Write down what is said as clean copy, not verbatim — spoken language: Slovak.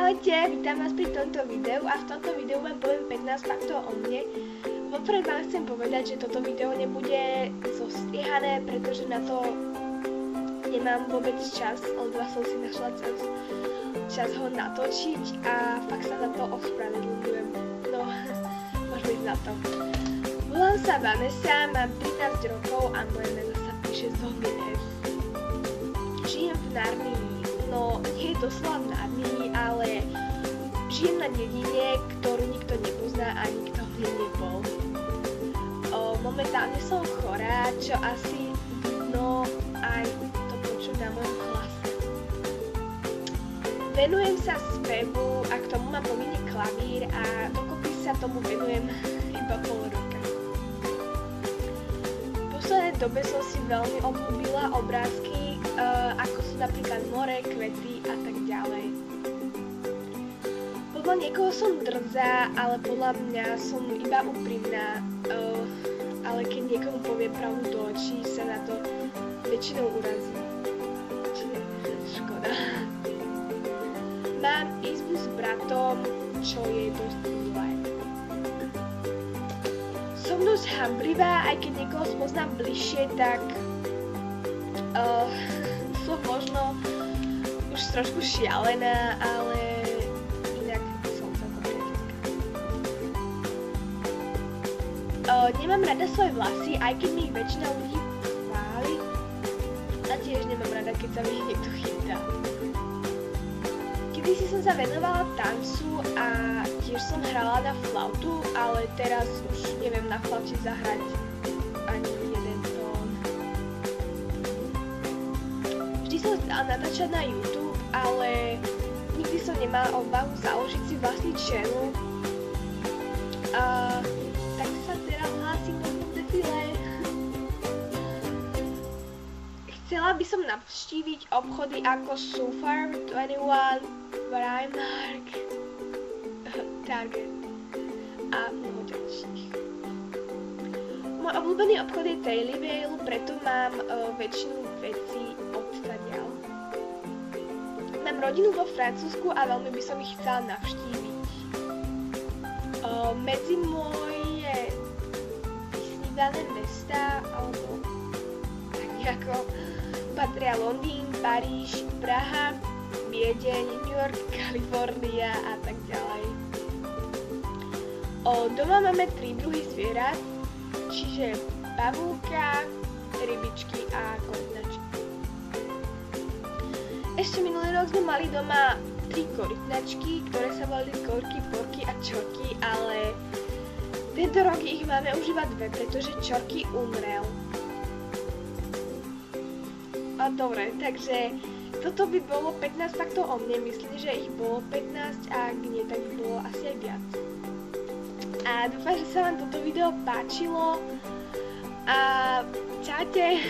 Čaute, vítam vás pri tomto videu a v tomto videu vám poviem 15 faktov o mne. Vopred vám chcem povedať, že toto video nebude zostriehané, pretože na to nemám vôbec čas, ledva som si našla čas ho natočiť a fakt sa za to ospravedlňujem. No, môžeme ísť na to. Volám sa Vanessa, mám 13 rokov a moje meno sa píše Zomines. Žijem v Narnii. No, nie je doslova v Narnii, ale žijem na dedine, ktorú nikto nepozná a nikto v nej nebol. Momentálne som chorá, čo asi vidno aj to počuť na mojom hlase. Venujem sa spevu a k tomu mám povinne klavír a dokopy sa tomu venujem iba pol roka. V poslednej dobe som si veľmi obľúbila obrázky, ako sú napríklad more, kvety a tak ďalej. Podľa niekoho som drzá, ale podľa mňa som iba úprimná, ale keď niekomu povie pravdu do očí, sa na to väčšinou urazí. Čiže škoda. Mám izbu s bratom, čo je dosť zlé. Som dosť hamblivá, aj keď niekoho spoznám bližšie, tak som možno už trošku šialená, ale inak som celkom priateľská. Nemám rada svoje vlasy, aj keď mi ich väčšina ľudí chváli. A tiež nemám rada, keď sa mi niekto chytá. Kedysi som sa venovala tancu a tiež som hrala na flautu, ale teraz už neviem na flaute zahrať ani jeden tón. Vždy som chcela natáčať na YouTube, ale nikdy som nemala odvahu založiť si vlastný channel. Tak sa teraz hlásim do defile. Chcela by som navštíviť obchody ako sú Farm 21, Primark, Target a mnoho ďalších. Môj obľúbený obchod je Taillyvale, preto mám väčšinu vecí odtadiaľ. Mám rodinu vo Francúzsku a veľmi by som ich chcela navštíviť. Medzi moje vysnívané mesta, alebo tak nejako, patria Londýn, Paríž, Praha, Viedeň, New York, Kalifornia a tak ďalej. Doma máme 3 druhy zvierat, čiže pavúka, rybičky a korytnačky. Ešte minulý rok sme mali doma 3 korytnačky, ktoré sa volali Korky, Porky a Čorky, ale tento rok ich máme už iba 2, pretože Čorky umrel. Dobre, takže toto by bolo 15 faktov o mne, myslím, že ich bolo 15 a ak nie, tak by bolo asi aj viac. A dúfam, že sa vám toto video páčilo a čaute!